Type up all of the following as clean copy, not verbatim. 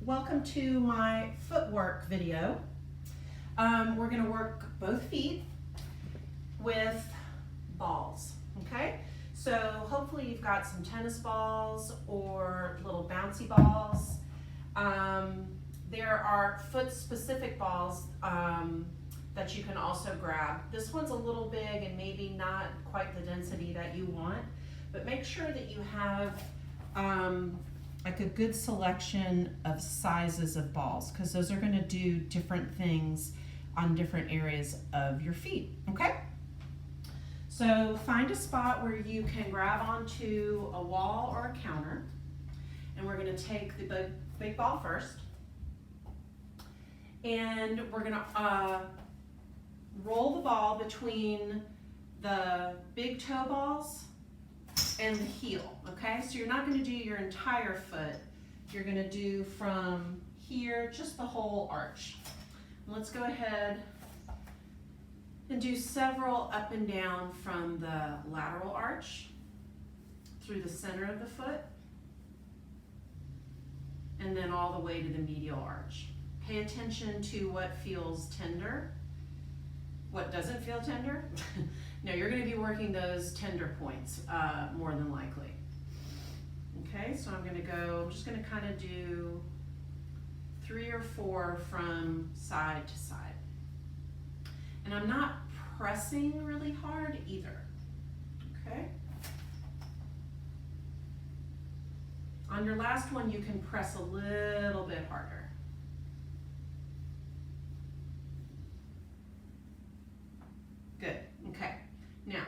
Welcome to my footwork video. We're going to work both feet with balls, okay? So hopefully you've got some tennis balls or little bouncy balls. There are foot-specific balls that you can also grab. This one's a little big and maybe not quite the density that you want, but make sure that you have like a good selection of sizes of balls, because those are going to do different things on different areas of your feet, okay? So find a spot where you can grab onto a wall or a counter, and we're going to take the big ball first, and we're going to roll the ball between the big toe balls and the heel, okay? So you're not going to do your entire foot. You're going to do from here, just the whole arch. Let's go ahead and do several up and down from the lateral arch through the center of the foot and then all the way to the medial arch. Pay attention to what feels tender, what doesn't feel tender. No, you're going to be working those tender points more than likely. Okay, so I'm just going to kind of do 3 or 4 from side to side. And I'm not pressing really hard either, okay? On your last one, you can press a little bit harder. Good, okay. Now,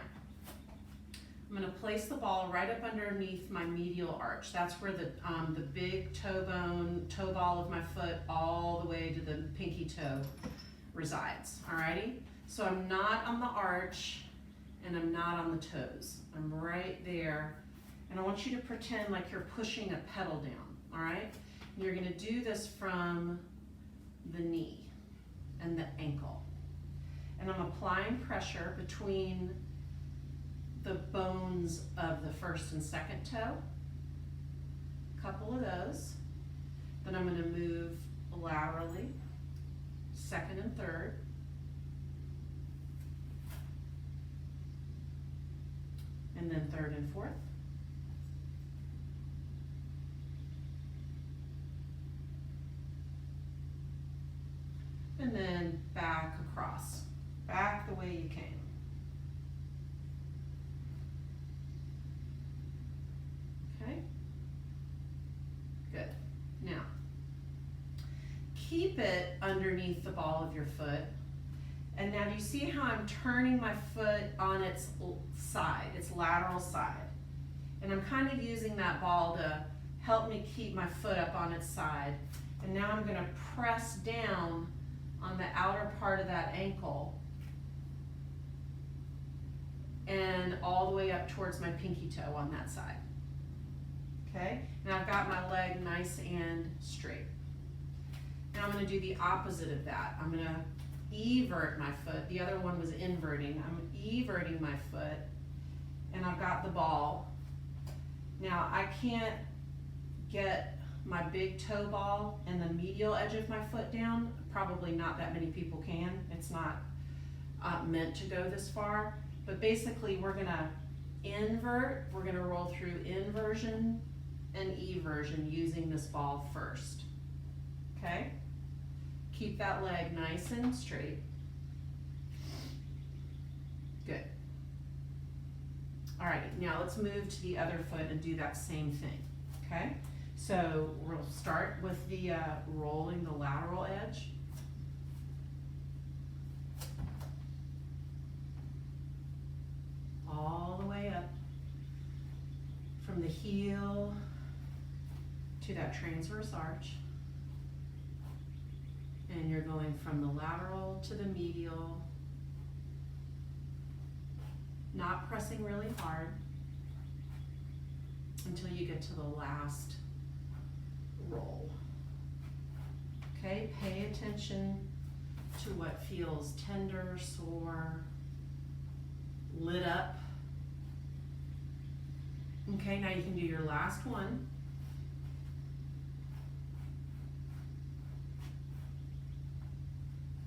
I'm going to place the ball right up underneath my medial arch. That's where the big toe ball of my foot all the way to the pinky toe resides, alrighty? So I'm not on the arch and I'm not on the toes. I'm right there, and I want you to pretend like you're pushing a pedal down, alright? You're going to do this from the knee and the ankle. And I'm applying pressure between the bones of the first and second toe. A couple of those. Then I'm going to move laterally, second and third. And then third and fourth. And then back across. Back the way you came. Okay? Good. Now, keep it underneath the ball of your foot. And now do you see how I'm turning my foot on its side, its lateral side? And I'm kind of using that ball to help me keep my foot up on its side. And now I'm going to press down on the outer part of that ankle and all the way up towards my pinky toe on that side. Okay? Now I've got my leg nice and straight. Now I'm going to do the opposite of that. I'm going to evert my foot. The other one was inverting. I'm everting my foot, and I've got the ball. Now I can't get my big toe ball and the medial edge of my foot down. Probably not that many people can. It's not meant to go this far. But basically we're going to invert. We're going to roll through inversion and eversion using this ball first. Okay? Keep that leg nice and straight. Good. All right, now let's move to the other foot and do that same thing. Okay? So we'll start with the rolling the lateral edge. All the way up from the heel to that transverse arch. And you're going from the lateral to the medial, not pressing really hard until you get to the last roll. Okay, pay attention to what feels tender, sore, lit up. Okay, now you can do your last one.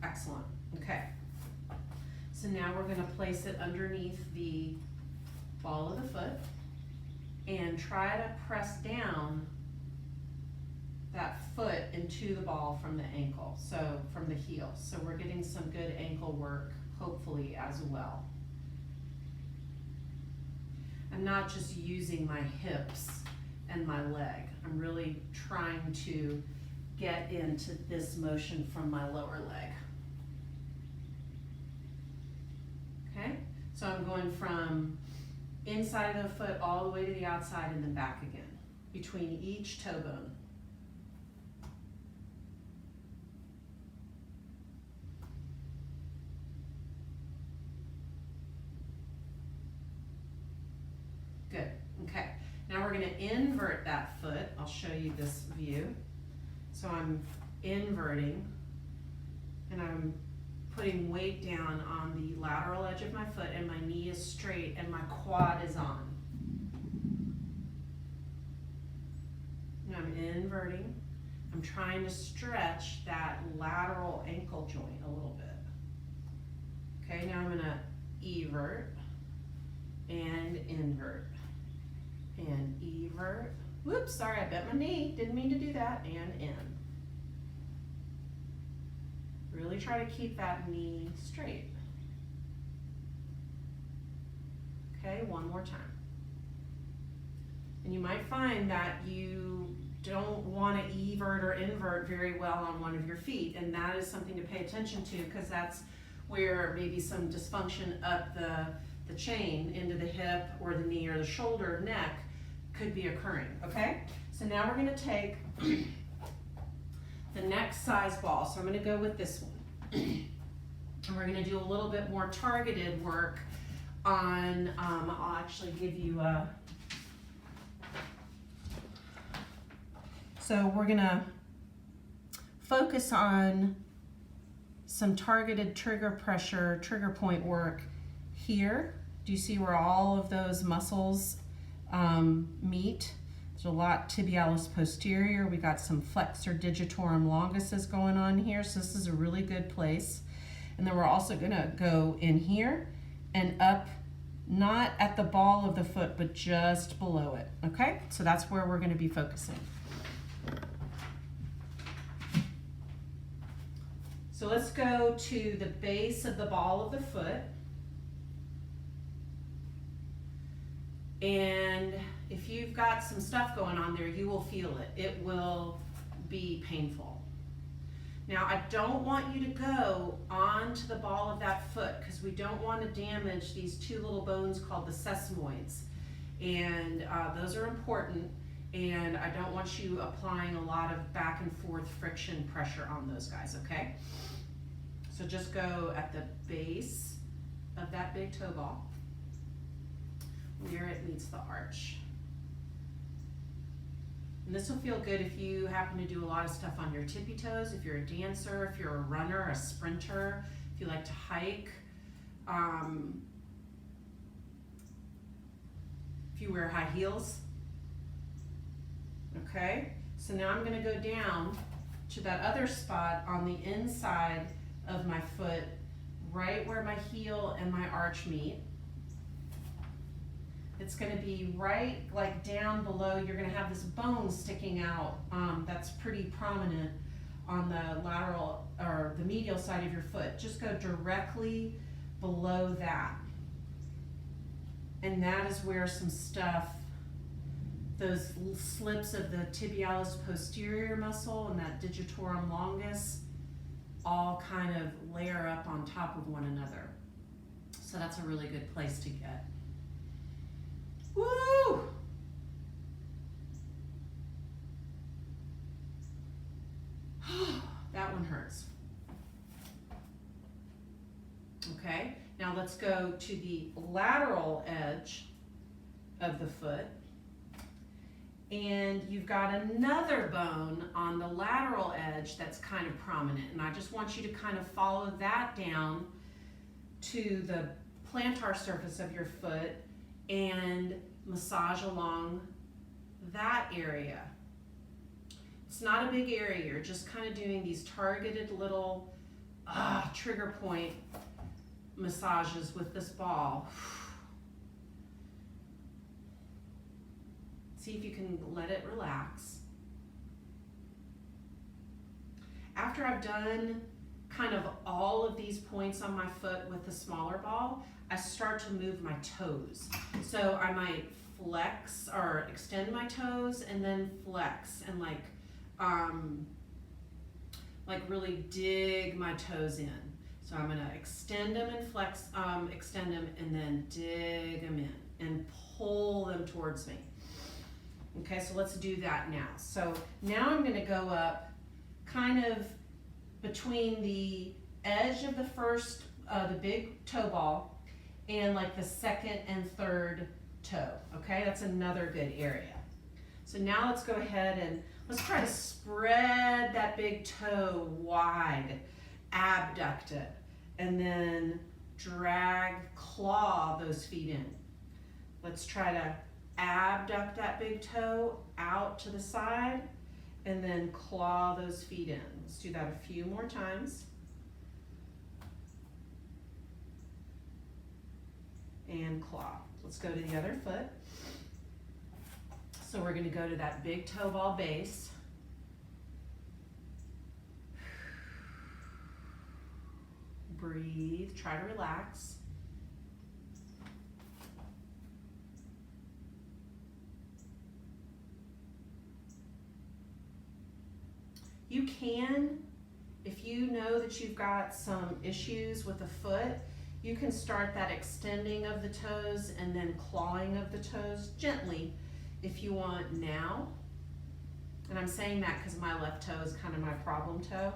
Excellent. Okay. So now we're going to place it underneath the ball of the foot and try to press down that foot into the ball from the ankle, so from the heel. So we're getting some good ankle work, hopefully, as well. I'm not just using my hips and my leg. I'm really trying to get into this motion from my lower leg. Okay, so I'm going from inside of the foot all the way to the outside and then back again, between each toe bone. Good, okay. Now we're gonna invert that foot. I'll show you this view. So I'm inverting and I'm putting weight down on the lateral edge of my foot and my knee is straight and my quad is on. And I'm inverting. I'm trying to stretch that lateral ankle joint a little bit. Okay, now I'm gonna evert and invert and evert. Whoops, sorry, I bent my knee. Didn't mean to do that. And in. Really try to keep that knee straight. Okay, one more time. And you might find that you don't want to evert or invert very well on one of your feet, and that is something to pay attention to, because that's where maybe some dysfunction up the chain into the hip or the knee or the shoulder, neck could be occurring, okay? So now we're gonna take the next size ball. So I'm gonna go with this one. And we're gonna do a little bit more targeted work on, I'll actually give you a, so we're gonna focus on some targeted trigger pressure, trigger point work here. Do you see where all of those muscles meet? There's a lot tibialis posterior. We got some flexor digitorum longuses going on here, so this is a really good place. And then we're also gonna go in here and up, not at the ball of the foot, but just below it, okay? So that's where we're gonna be focusing. So let's go to the base of the ball of the foot. And if you've got some stuff going on there, you will feel it. It will be painful. Now, I don't want you to go onto the ball of that foot, because we don't want to damage these two little bones called the sesamoids. And those are important, and I don't want you applying a lot of back and forth friction pressure on those guys, okay? So just go at the base of that big toe ball, where it meets the arch. And this will feel good if you happen to do a lot of stuff on your tippy toes, if you're a dancer, if you're a runner, a sprinter, if you like to hike, if you wear high heels. Okay, so now I'm gonna go down to that other spot on the inside of my foot, right where my heel and my arch meet. It's gonna be right like down below. You're gonna have this bone sticking out that's pretty prominent on the lateral or the medial side of your foot. Just go directly below that. And that is where some stuff, those slips of the tibialis posterior muscle and that digitorum longus all kind of layer up on top of one another. So that's a really good place to get. Woo! That one hurts. Okay, now let's go to the lateral edge of the foot. And you've got another bone on the lateral edge that's kind of prominent. And I just want you to kind of follow that down to the plantar surface of your foot and massage along that area. It's not a big area, you're just kind of doing these targeted little trigger point massages with this ball. See if you can let it relax. After I've done kind of all of these points on my foot with the smaller ball, I start to move my toes. So I might flex or extend my toes and then flex and like really dig my toes in. So I'm gonna extend them and flex, extend them and then dig them in and pull them towards me. Okay, so let's do that now. So now I'm gonna go up kind of between the edge of the first, the big toe ball and like the second and third toe, okay? That's another good area. So now let's go ahead and let's try to spread that big toe wide, abduct it, and then drag, claw those feet in. Let's try to abduct that big toe out to the side and then claw those feet in. Let's do that a few more times. And claw. Let's go to the other foot. So we're gonna go to that big toe ball base. Breathe, try to relax. You can, if you know that you've got some issues with the foot, you can start that extending of the toes and then clawing of the toes gently if you want now. And I'm saying that because my left toe is kind of my problem toe.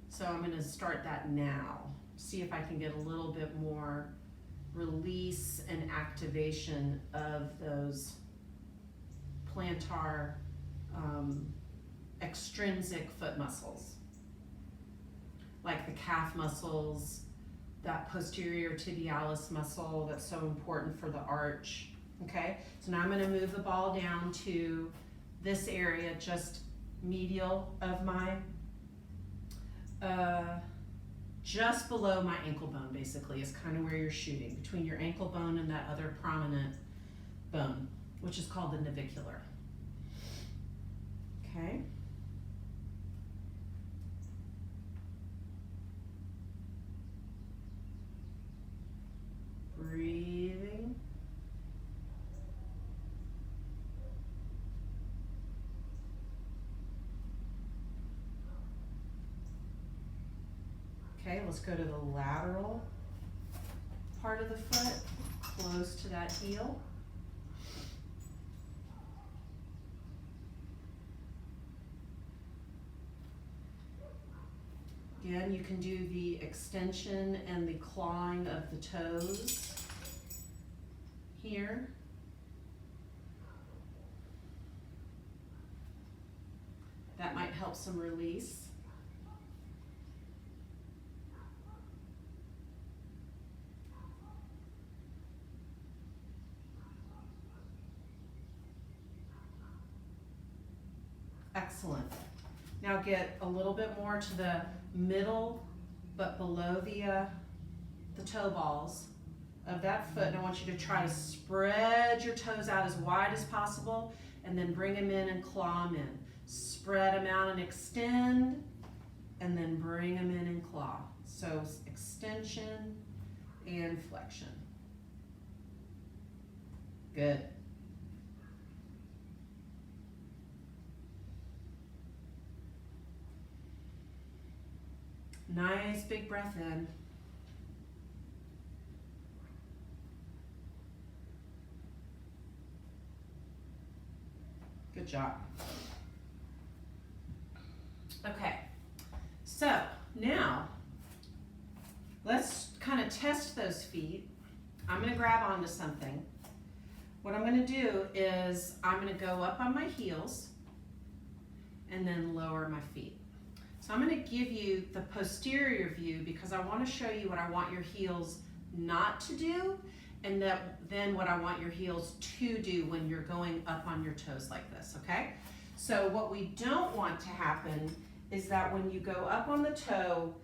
So I'm gonna start that now. See if I can get a little bit more release and activation of those plantar extrinsic foot muscles, like the calf muscles, that posterior tibialis muscle that's so important for the arch. Okay, so now I'm going to move the ball down to this area, just medial of my, just below my ankle bone, basically, is kind of where you're shooting, between your ankle bone and that other prominent bone, which is called the navicular. Okay. Breathing. Okay, let's go to the lateral part of the foot, close to that heel. Again, you can do the extension and the clawing of the toes here. That might help some release. Excellent. Now get a little bit more to the middle, but below the toe balls of that foot. And I want you to try to spread your toes out as wide as possible and then bring them in and claw them in. Spread them out and extend, and then bring them in and claw. So extension and flexion. Good. Nice big breath in. Good job. Okay, so now let's kind of test those feet. I'm going to grab onto something. What I'm going to do is I'm going to go up on my heels and then lower my feet. So I'm going to give you the posterior view because I want to show you what I want your heels not to do, and then what I want your heels to do when you're going up on your toes like this, okay? So what we don't want to happen is that when you go up on the toe,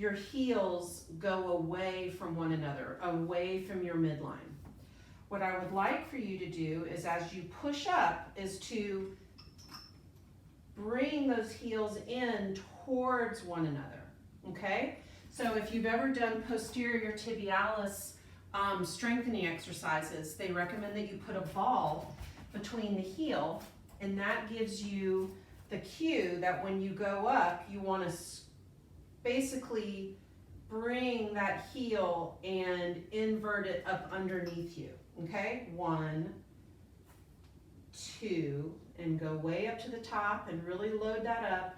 your heels go away from one another, away from your midline. What I would like for you to do is, as you push up, is to bring those heels in towards one another, okay? So if you've ever done posterior tibialis strengthening exercises, they recommend that you put a ball between the heel, and that gives you the cue that when you go up, you want to basically bring that heel and invert it up underneath you, okay? 1, 2, and go way up to the top and really load that up.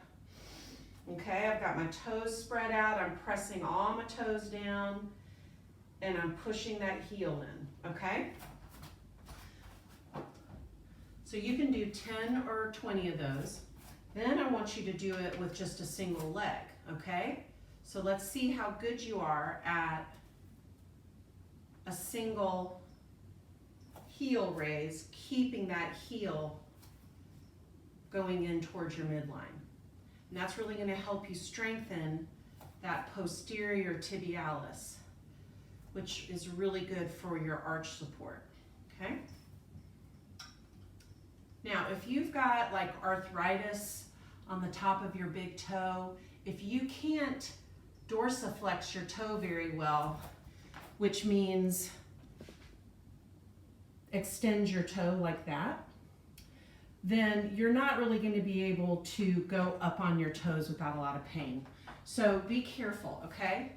Okay, I've got my toes spread out, I'm pressing all my toes down, and I'm pushing that heel in, okay? So you can do 10 or 20 of those. Then I want you to do it with just a single leg, okay? So let's see how good you are at a single heel raise, keeping that heel going in towards your midline. And that's really going to help you strengthen that posterior tibialis, which is really good for your arch support, okay? Now, if you've got like arthritis on the top of your big toe, if you can't dorsiflex your toe very well, which means extend your toe like that, then you're not really going to be able to go up on your toes without a lot of pain. So be careful, okay?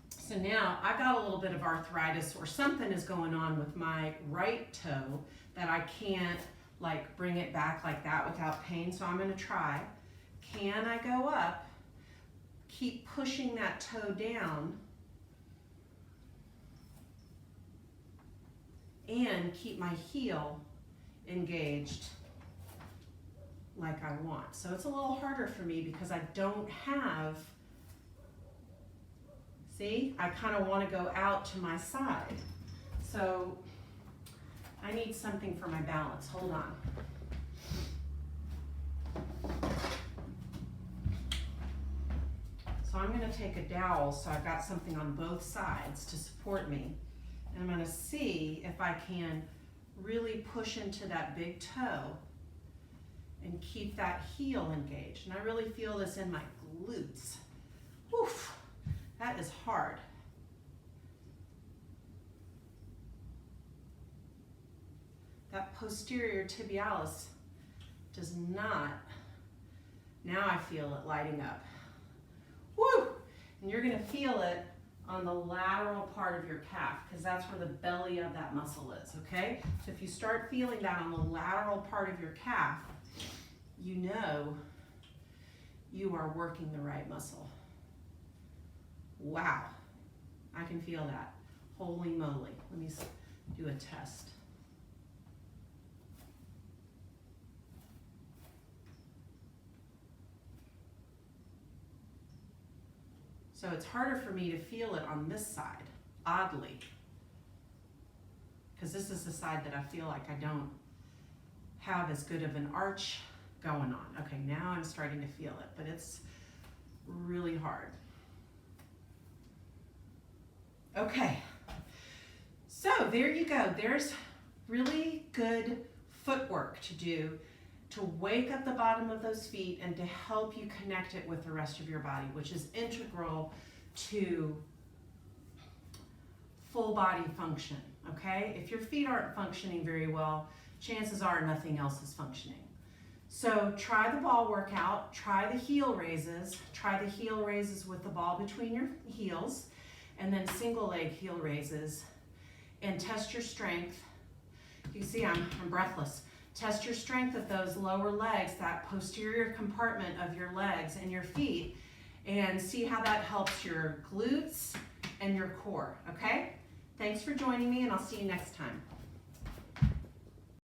So now I got a little bit of arthritis, or something is going on with my right toe that I can't like bring it back like that without pain. So I'm going to try. Can I go up? Keep pushing that toe down and keep my heel engaged like I want. So it's a little harder for me because I don't have, see, I kind of want to go out to my side. So I need something for my balance. Hold on. So I'm going to take a dowel so I've got something on both sides to support me. And I'm going to see if I can really push into that big toe and keep that heel engaged. And I really feel this in my glutes. Woof, that is hard. That posterior tibialis does not, now I feel it lighting up. Woo! And you're gonna feel it on the lateral part of your calf, because that's where the belly of that muscle is, okay? So if you start feeling that on the lateral part of your calf, you know you are working the right muscle. Wow, I can feel that. Holy moly. Let me do a test. So it's harder for me to feel it on this side, oddly, because this is the side that I feel like I don't have as good of an arch going on. Okay, now I'm starting to feel it, but it's really hard. Okay, so there you go. There's really good footwork to do to wake up the bottom of those feet and to help you connect it with the rest of your body, which is integral to full body function, okay? If your feet aren't functioning very well, chances are nothing else is functioning. So try the ball workout, try the heel raises with the ball between your heels, and then single leg heel raises, and test your strength. You see I'm breathless. Test your strength of those lower legs, that posterior compartment of your legs and your feet, and see how that helps your glutes and your core, okay? Thanks for joining me, and I'll see you next time.